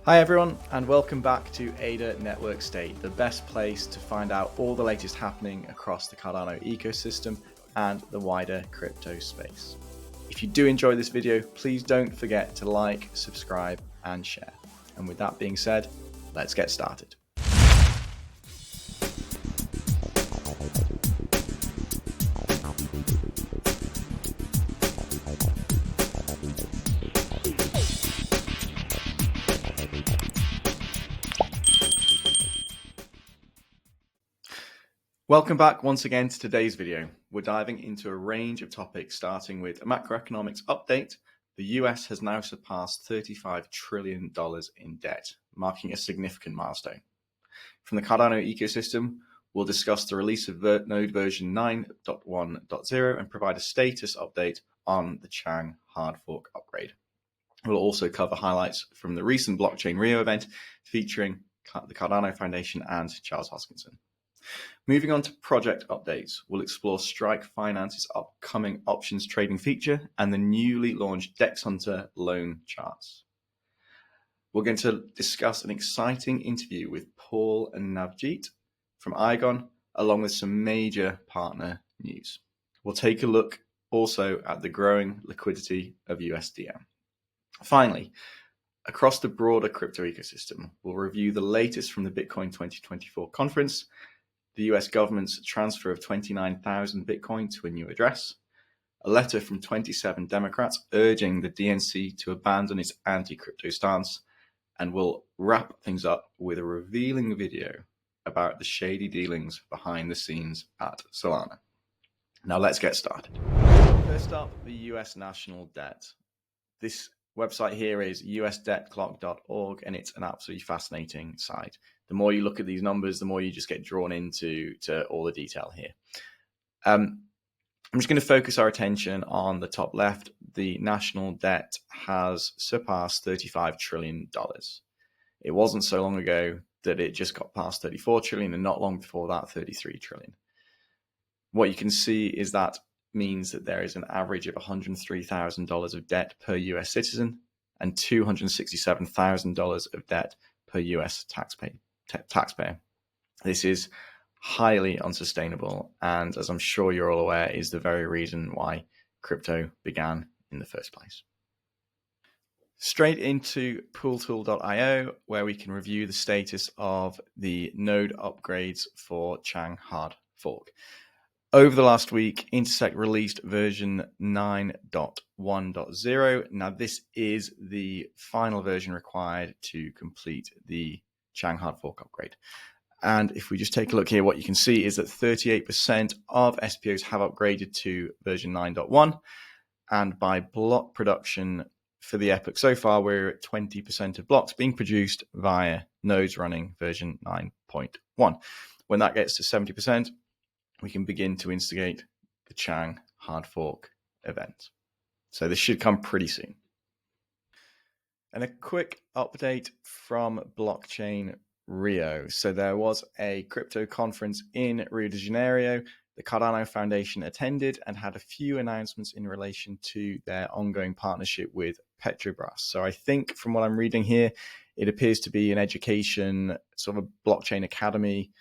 Hi everyone, and welcome back to ADA Network State, the best place to find out all the latest happening across the Cardano ecosystem and the wider crypto space. If you do enjoy this video, please don't forget to like, subscribe, and share. And with that being said, let's get started. Welcome back once again to today's video. We're diving into a range of topics, starting with a macroeconomics update. The US has now surpassed $35 trillion in debt, marking a significant milestone. From the Cardano ecosystem, we'll discuss the release of node version 9.1.0 and provide a status update on the Chang hard fork upgrade. We'll also cover highlights from the recent Blockchain.Rio event featuring the Cardano Foundation and Charles Hoskinson. Moving on to project updates, we'll explore Strike Finance's upcoming options trading feature and the newly launched DexHunter loan charts. We're going to discuss an exciting interview with Paul and Navjit from Iagon, along with some major partner news. We'll take a look also at the growing liquidity of USDM. Finally, across the broader crypto ecosystem, we'll review the latest from the Bitcoin 2024 conference, the US government's transfer of 29,000 Bitcoin to a new address, a letter from 27 Democrats urging the DNC to abandon its anti-crypto stance, and we'll wrap things up with a revealing video about the shady dealings behind the scenes at Solana. Now let's get started. First up, the US national debt. This website here is usdebtclock.org, and it's an absolutely fascinating site. The more you look at these numbers, the more you just get drawn into all the detail here. I'm just going to focus our attention on the top left. The national debt has surpassed $35 trillion. It wasn't so long ago that it just got past 34 trillion, and not long before that, 33 trillion. What you can see is that means that there is an average of $103,000 of debt per US citizen and $267,000 of debt per US taxpayer. This is highly unsustainable, and as I'm sure you're all aware, is the very reason why crypto began in the first place. Straight into pooltool.io, where we can review the status of the node upgrades for Chang hard fork. Over the last week, Intersect released version 9.1.0. Now, this is the final version required to complete the Chang hard fork upgrade. And if we just take a look here, what you can see is that 38% of SPOs have upgraded to version 9.1. And by block production for the epoch so far, we're at 20% of blocks being produced via nodes running version 9.1. When that gets to 70%, we can begin to instigate the Chang hard fork event. So this should come pretty soon. And a quick update from Blockchain.Rio. So there was a crypto conference in Rio de Janeiro. The Cardano Foundation attended and had a few announcements in relation to their ongoing partnership with Petrobras. So I think from what I'm reading here, it appears to be an education, sort of a blockchain academy,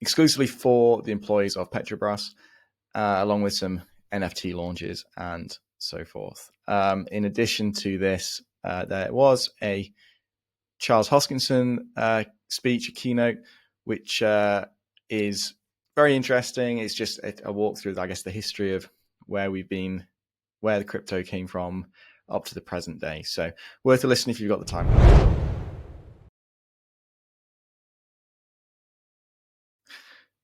exclusively for the employees of Petrobras, along with some NFT launches and so forth. In addition to this, there was a Charles Hoskinson speech, a keynote, which is very interesting. It's just a walkthrough, I guess, the history of where we've been, where the crypto came from up to the present day. So worth a listen if you've got the time.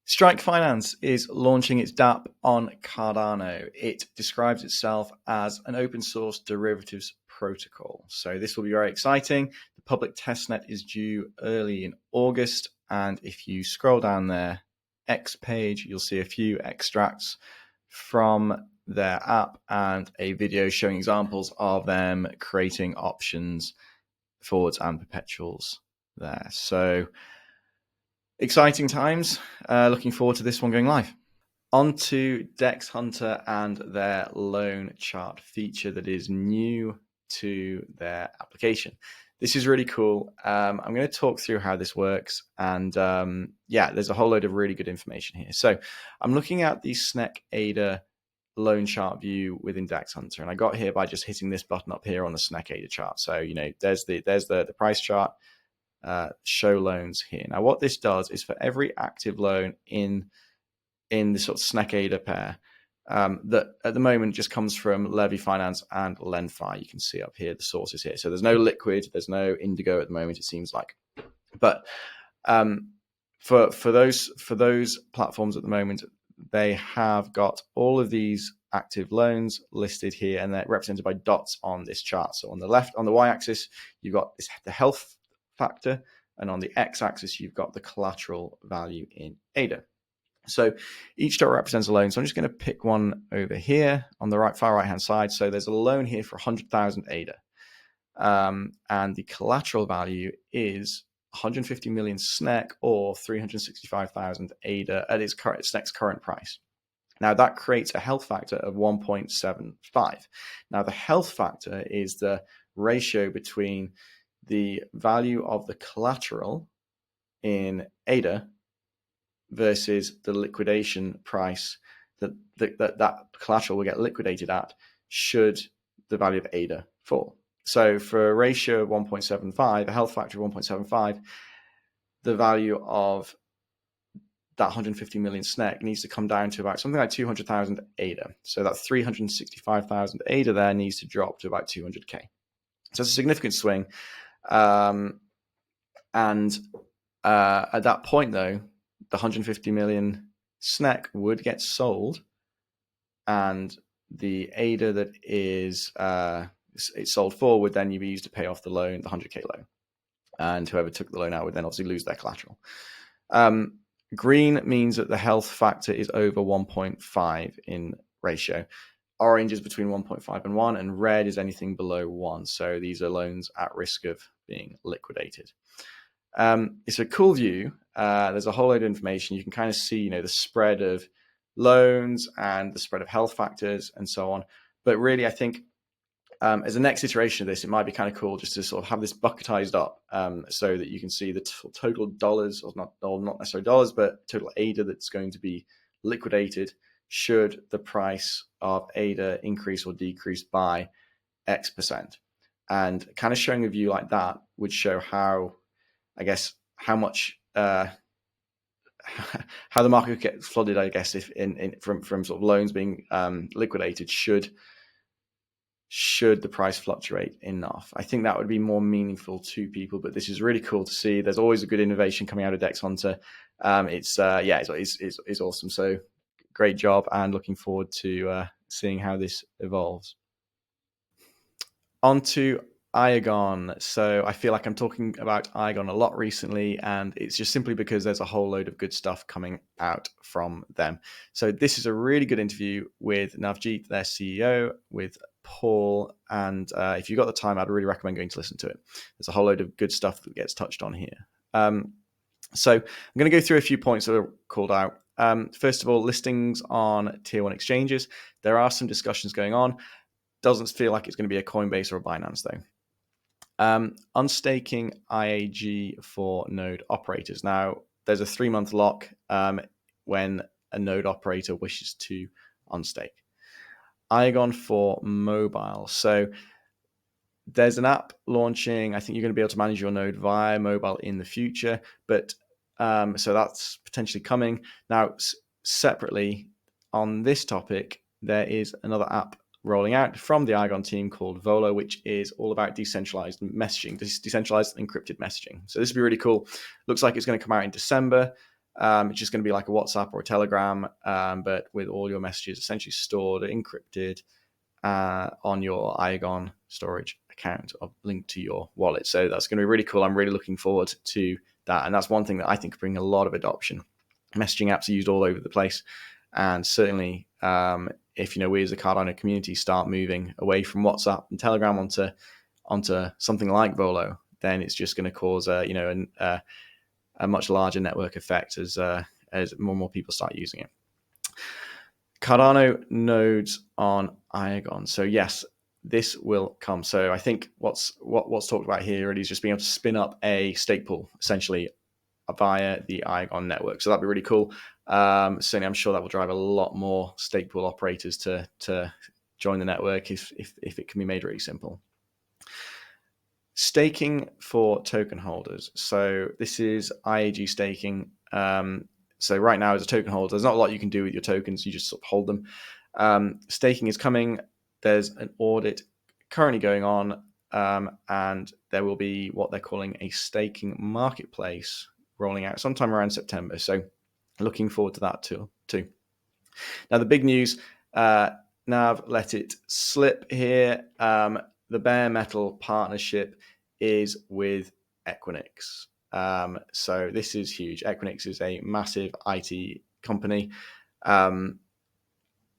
Strike Finance is launching its dApp on Cardano. It describes itself as an open source derivatives protocol. So this will be very exciting. The public testnet is due early in August. And if you scroll down their X page, you'll see a few extracts from their app and a video showing examples of them creating options, forwards and perpetuals there. So exciting times. Looking forward to this one going live. On to DexHunter and their loan chart feature that is new to their application. This is really cool. I'm going to talk through how this works. And yeah, there's a whole load of really good information here. So I'm looking at the SNEC ADA loan chart view within DexHunter. And I got here by just hitting this button up here on the SNEC ADA chart. So, there's the price chart, show loans here. Now, what this does is for every active loan in the sort of SNEC ADA pair, that at the moment just comes from Levy Finance and LendFi. You can see up here the sources here. So there's no Liquid, there's no Indigo at the moment, it seems like. But for those platforms at the moment, they have got all of these active loans listed here, and they're represented by dots on this chart. So on the left, on the y-axis, you've got the health factor, and on the x-axis, you've got the collateral value in ADA. So each dot represents a loan. So I'm just going to pick one over here on the far right-hand side. So there's a loan here for 100,000 ADA. And the collateral value is 150 million SNEC or 365,000 ADA at its SNEC's current price. Now that creates a health factor of 1.75. Now the health factor is the ratio between the value of the collateral in ADA versus the liquidation price that collateral will get liquidated at should the value of ADA fall. So for a ratio of 1.75, a health factor of 1.75, the value of that 150 million SNEC needs to come down to about something like 200,000 ADA. So that 365,000 ADA there needs to drop to about 200K. So it's a significant swing. And at that point, though, the 150 million SNEC would get sold, and the ADA that is it's sold for would then be used to pay off the loan, the 100K loan, and whoever took the loan out would then obviously lose their collateral. Green means that the health factor is over 1.5 in ratio. Orange is between 1.5 and 1, and red is anything below 1. So these are loans at risk of being liquidated. It's a cool view. There's a whole load of information. You can kind of see, the spread of loans and the spread of health factors and so on. But really, I think as a next iteration of this, it might be kind of cool just to sort of have this bucketized up so that you can see the total dollars, or not necessarily dollars, but total ADA that's going to be liquidated should the price of ADA increase or decrease by X percent. And kind of showing a view like that would show how much how the market gets flooded, I guess, if from sort of loans being liquidated should the price fluctuate enough. I think that would be more meaningful to people, but this is really cool to see. There's always a good innovation coming out of DexHunter. It's awesome. So great job, and looking forward to seeing how this evolves. On to Iagon. So I feel like I'm talking about Iagon a lot recently, and it's just simply because there's a whole load of good stuff coming out from them. So this is a really good interview with Navjit, their CEO, with Paul, and if you've got the time, I'd really recommend going to listen to it. There's a whole load of good stuff that gets touched on here. So I'm going to go through a few points that are called out. First of all, listings on tier 1 exchanges. There are some discussions going on. Doesn't feel like it's going to be a Coinbase or a Binance, though. Unstaking IAG for node operators. Now, there's a 3-month lock when a node operator wishes to unstake. Iagon for mobile. So there's an app launching. I think you're going to be able to manage your node via mobile in the future, but so that's potentially coming. Now, separately on this topic, there is another app rolling out from the Iagon team called Volo, which is all about decentralized messaging, decentralized encrypted messaging. So this would be really cool. Looks like it's going to come out in December. It's just going to be like a WhatsApp or a Telegram, but with all your messages essentially stored, encrypted on your Iagon storage account or linked to your wallet. So that's going to be really cool. I'm really looking forward to that. And that's one thing that I think could bring a lot of adoption. Messaging apps are used all over the place. And certainly if we as a Cardano community start moving away from WhatsApp and Telegram onto something like Volo, then it's just going to cause a much larger network effect as more and more people start using it. Cardano nodes on Iagon. So yes, this will come. So I think what's talked about here really is just being able to spin up a stake pool essentially via the Iagon network. So that'd be really cool. Certainly, I'm sure that will drive a lot more stake pool operators to join the network if it can be made really simple. Staking for token holders. So this is IAG staking. So right now, as a token holder, there's not a lot you can do with your tokens. You just sort of hold them. Staking is coming. There's an audit currently going on, and there will be what they're calling a staking marketplace rolling out sometime around September. So looking forward to that too. Now, the big news, Nav let it slip here. The bare metal partnership is with Equinix. So this is huge. Equinix is a massive IT company.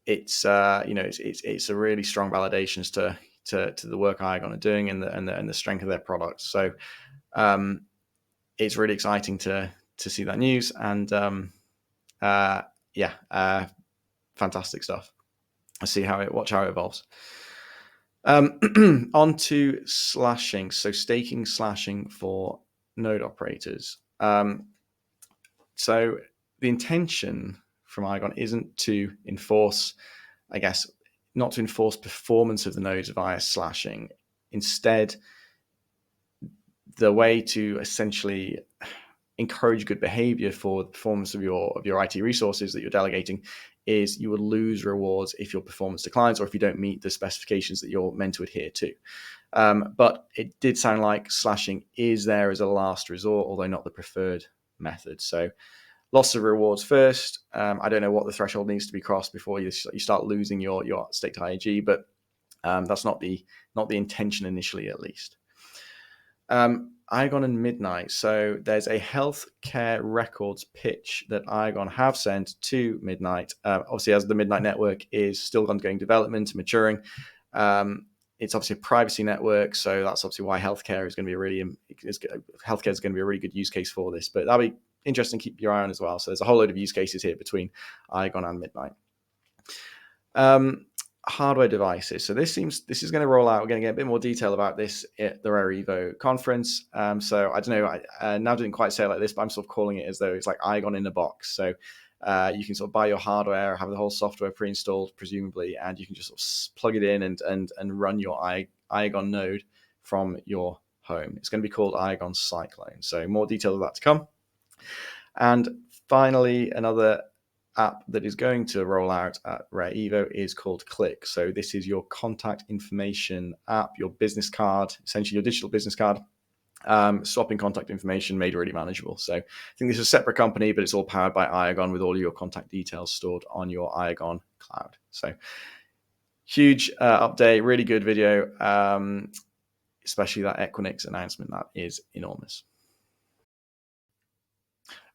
It's a really strong validation to the work Iagon are doing and the strength of their products. So it's really exciting to see that news, and fantastic stuff. Watch how it evolves. On to slashing. So staking slashing for node operators. So the intention from Iagon isn't to enforce, not to enforce performance of the nodes via slashing. Instead, the way to essentially encourage good behavior for the performance of your IT resources that you're delegating is you will lose rewards if your performance declines or if you don't meet the specifications that you're meant to adhere to. But it did sound like slashing is there as a last resort, although not the preferred method. So loss of rewards first. I don't know what the threshold needs to be crossed before you start losing your staked IAG, but that's not the intention initially, at least. Iagon and Midnight. So there's a healthcare records pitch that Iagon have sent to Midnight. Obviously, as the Midnight network is still ongoing development and maturing, it's obviously a privacy network. So that's obviously why healthcare is going to be healthcare is going to be a really good use case for this. But that'll be interesting to keep your eye on as well. So there's a whole load of use cases here between Iagon and Midnight. Hardware devices. So this is going to roll out. We're going to get a bit more detail about this at the Rare Evo conference. So I don't know. I now didn't quite say it like this, but I'm sort of calling it as though it's like Iagon in a box. So you can sort of buy your hardware, have the whole software pre-installed, presumably, and you can just sort of plug it in and run your Iagon node from your home. It's going to be called Iagon Cyclone. So more detail of that to come. And finally, another app that is going to roll out at Rare Evo is called Click. So this is your contact information app, your business card, essentially your digital business card, swapping contact information made really manageable. So I think this is a separate company, but it's all powered by Iagon with all of your contact details stored on your Iagon cloud. So huge update, really good video, especially that Equinix announcement. That is enormous.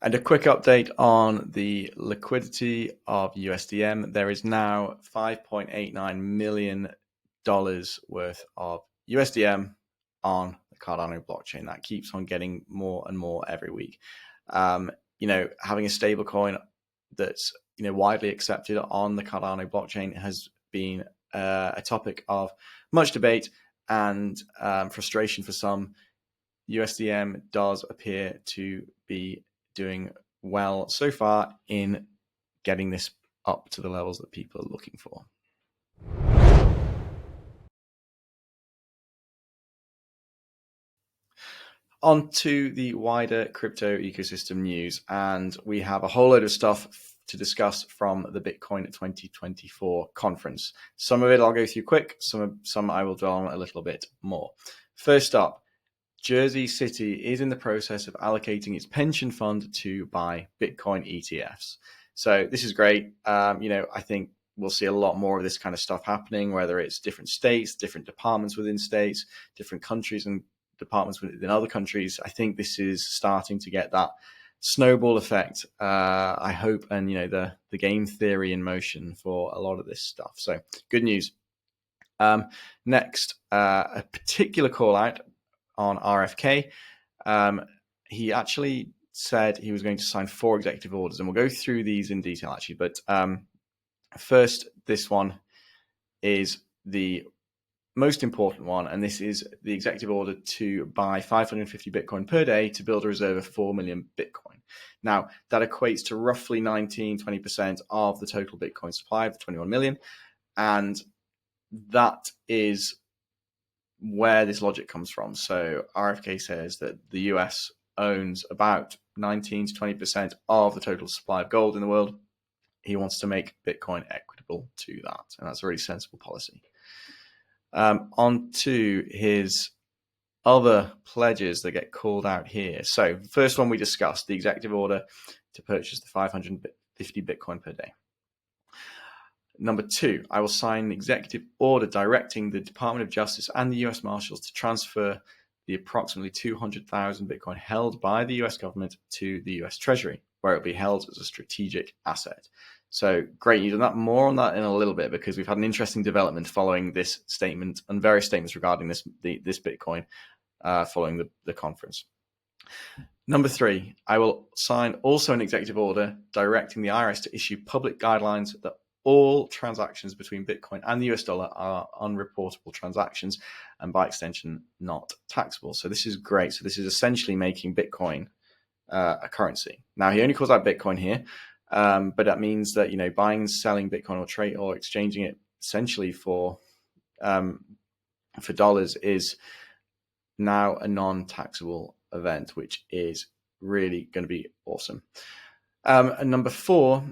And a quick update on the liquidity of USDM. There is now $5.89 million worth of USDM on the Cardano blockchain. That keeps on getting more and more every week. Having a stable coin that's widely accepted on the Cardano blockchain has been a topic of much debate and frustration for some. USDM does appear to be doing well so far in getting this up to the levels that people are looking for. On to the wider crypto ecosystem news, and we have a whole load of stuff to discuss from the Bitcoin 2024 conference. Some of it I'll go through quick, some I will dwell on a little bit more. First up, Jersey City is in the process of allocating its pension fund to buy Bitcoin ETFs. So this is great. I think we'll see a lot more of this kind of stuff happening, whether it's different states, different departments within states, different countries and departments within other countries. I think this is starting to get that snowball effect, I hope, and the game theory in motion for a lot of this stuff. So good news. Next, a particular call out on RFK. He actually said he was going to sign 4 executive orders, and we'll go through these in detail actually. But first, this one is the most important one, and this is the executive order to buy 550 Bitcoin per day to build a reserve of 4 million Bitcoin. Now, that equates to roughly 19-20% of the total Bitcoin supply of the 21 million. And that is where this logic comes from. So RFK says that the US owns about 19-20% of the total supply of gold in the world. He wants to make Bitcoin equitable to that, and that's a really sensible policy. On to his other pledges that get called out here. So first one we discussed, the executive order to purchase the 550 Bitcoin per day. Number 2, I will sign an executive order directing the Department of Justice and the US Marshals to transfer the approximately 200,000 Bitcoin held by the US government to the US Treasury, where it will be held as a strategic asset. So great news on that. More on that in a little bit, because we've had an interesting development following this statement and various statements regarding this Bitcoin following the conference. Number 3, I will sign also an executive order directing the IRS to issue public guidelines that all transactions between Bitcoin and the US dollar are unreportable transactions and by extension not taxable. So this is great. So this is essentially making Bitcoin a currency. Now he only calls out Bitcoin here, but that means that, you know, buying and selling Bitcoin or trade or exchanging it essentially for dollars is now a non-taxable event, which is really going to be awesome. And number 4,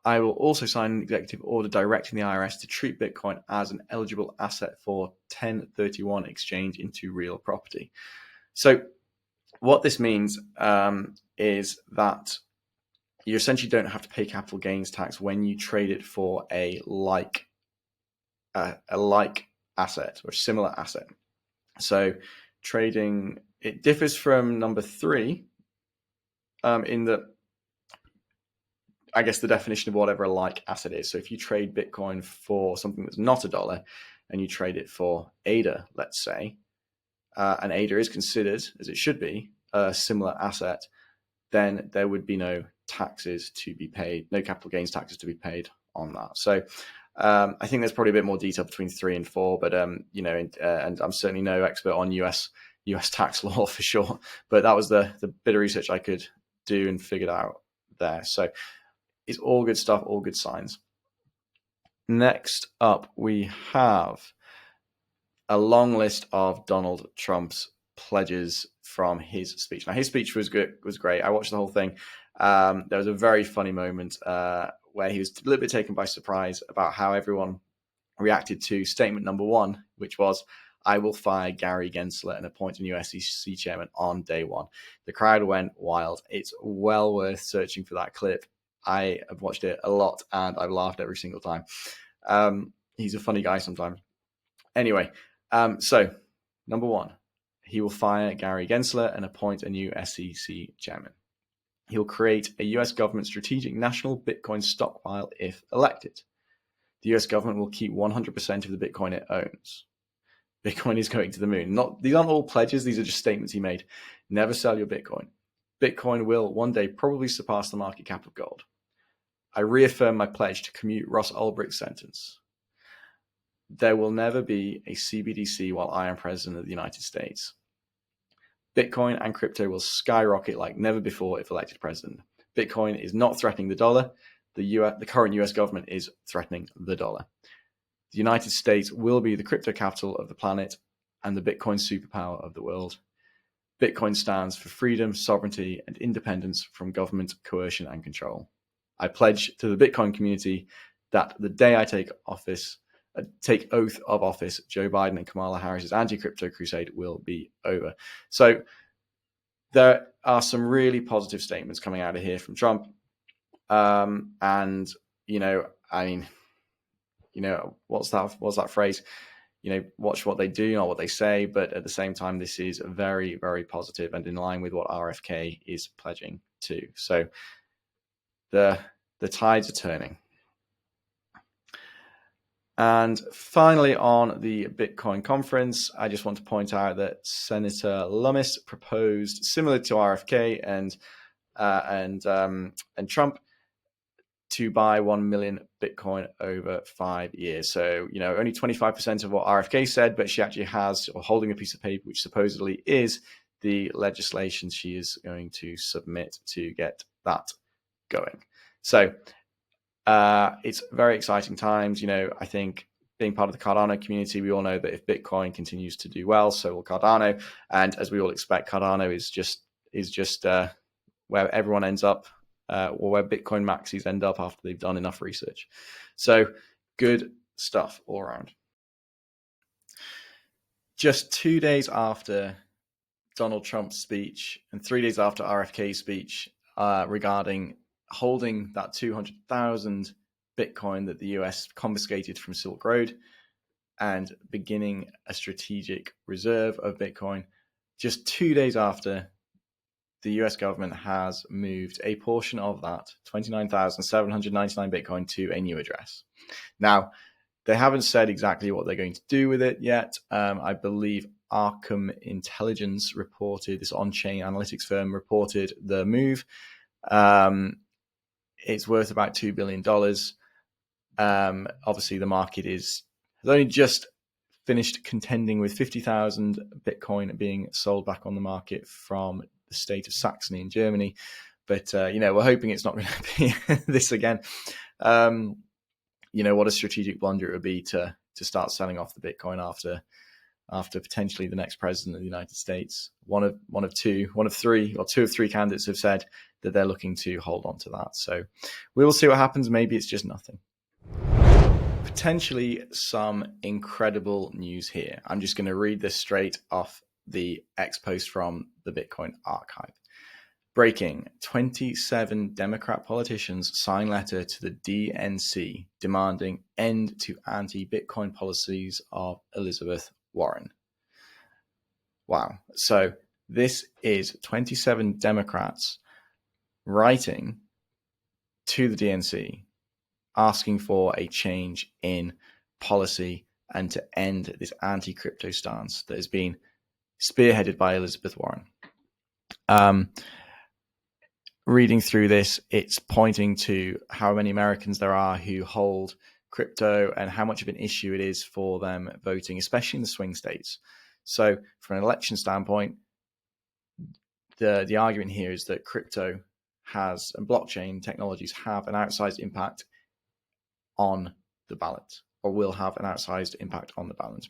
I will also sign an executive order directing the IRS to treat Bitcoin as an eligible asset for 1031 exchange into real property. So what this means is that you essentially don't have to pay capital gains tax when you trade it for a like asset or a similar asset. So trading, it differs from number 3 in that, I guess, the definition of whatever a like asset is. So if you trade Bitcoin for something that's not a dollar and you trade it for ADA, let's say, and ADA is considered, as it should be, a similar asset, then there would be no taxes to be paid, no capital gains taxes to be paid on that. So I think there's probably a bit more detail between 3 and 4, but you know, and I'm certainly no expert on US tax law for sure, but that was the bit of research I could do and figured out there. So it's all good stuff, all good signs. Next up, we have a long list of Donald Trump's pledges from his speech. Now, his speech was great. I watched the whole thing. There was a very funny moment where he was a little bit taken by surprise about how everyone reacted to statement number 1, which was, I will fire Gary Gensler and appoint a new SEC chairman on day 1. The crowd went wild. It's well worth searching for that clip. I have watched it a lot and I've laughed every single time. He's a funny guy sometimes. Anyway, so number 1, he will fire Gary Gensler and appoint a new SEC chairman. He'll create a US government strategic national Bitcoin stockpile if elected. The US government will keep 100% of the Bitcoin it owns. Bitcoin is going to the moon. These aren't all pledges. These are just statements he made. Never sell your Bitcoin. Bitcoin will one day probably surpass the market cap of gold. I reaffirm my pledge to commute Ross Ulbricht's sentence. There will never be a CBDC while I am president of the United States. Bitcoin and crypto will skyrocket like never before if elected president. Bitcoin is not threatening the dollar. The current US government is threatening the dollar. The United States will be the crypto capital of the planet and the Bitcoin superpower of the world. Bitcoin stands for freedom, sovereignty, and independence from government coercion and control. I pledge to the Bitcoin community that the day I take oath of office, Joe Biden and Kamala Harris's anti-crypto crusade will be over. So there are some really positive statements coming out of here from Trump. And, you know, I mean, you know, what's that phrase? You know, watch what they do, not what they say. But at the same time, this is very, very positive and in line with what RFK is pledging to. So the tides are turning. And finally, on the Bitcoin conference, I just want to point out that Senator Lummis proposed, similar to RFK and Trump, to buy 1 million Bitcoin over 5 years. So, only 25% of what RFK said, but she actually has, or holding a piece of paper, which supposedly is the legislation she is going to submit to get that going. So it's very exciting times. I think being part of the Cardano community, we all know that if Bitcoin continues to do well, so will Cardano. And as we all expect, Cardano is just where everyone ends up, or where Bitcoin maxis end up after they've done enough research. So good stuff all around. Just 2 days after Donald Trump's speech and 3 days after RFK's speech regarding holding that 200,000 Bitcoin that the US confiscated from Silk Road and beginning a strategic reserve of Bitcoin, just 2 days after, the US government has moved a portion of that 29,799 Bitcoin to a new address. Now, they haven't said exactly what they're going to do with it yet. I believe Arkham Intelligence reported, this on-chain analytics firm reported the move. It's worth about $2 billion. Obviously, the market has only just finished contending with 50,000 Bitcoin being sold back on the market from the state of Saxony in Germany. But, we're hoping it's not going to be this again. What a strategic blunder it would be to start selling off the Bitcoin after potentially the next president of the United States. Two of three candidates have said that they're looking to hold on to that. So we will see what happens. Maybe it's just nothing. Potentially some incredible news here. I'm just going to read this straight off the X post from the Bitcoin archive. Breaking: 27 Democrat politicians sign letter to the DNC demanding end to anti-Bitcoin policies of Elizabeth Warren. Wow. So this is 27 Democrats writing to the DNC asking for a change in policy and to end this anti-crypto stance that has been spearheaded by Elizabeth Warren. Reading through this, it's pointing to how many Americans there are who hold crypto and how much of an issue it is for them voting, especially in the swing states. So from an election standpoint, the argument here is that crypto has, and blockchain technologies have, an outsized impact on the ballot, or will have an outsized impact on the ballot.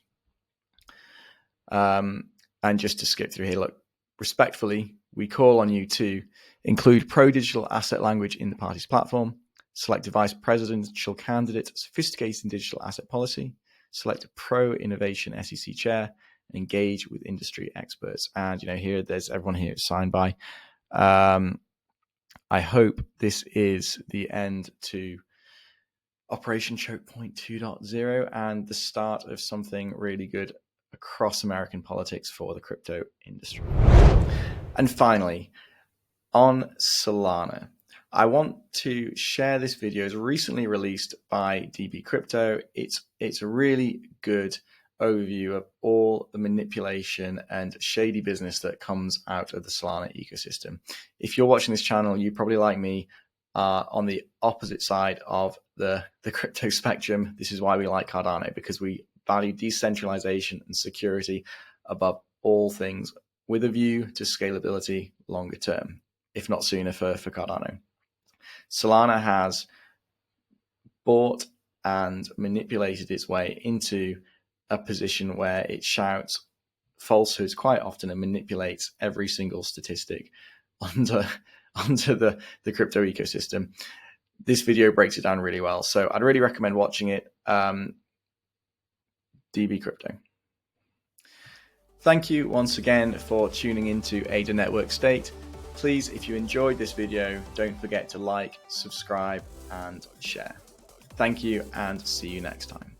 And just to skip through here, look, respectfully, we call on you to include pro-digital asset language in the party's platform, select a vice presidential candidate, sophisticated digital asset policy, select a pro-innovation SEC chair, and engage with industry experts. And, here, there's everyone here signed by. I hope this is the end to Operation Choke Point 2.0 and the start of something really good across American politics for the crypto industry. And finally, on Solana, I want to share this video. It's recently released by DBCrypo. It's a really good overview of all the manipulation and shady business that comes out of the Solana ecosystem. If you're watching this channel, you probably, like me, are on the opposite side of the crypto spectrum. This is why we like Cardano, because we value decentralization and security above all things, with a view to scalability longer term, if not sooner, for Cardano. Solana has bought and manipulated its way into a position where it shouts falsehoods quite often and manipulates every single statistic onto the crypto ecosystem. This video breaks it down really well, so I'd really recommend watching it. DBCrypo. Thank you once again for tuning into Ada Network State. Please, if you enjoyed this video, don't forget to like, subscribe, and share. Thank you, and see you next time.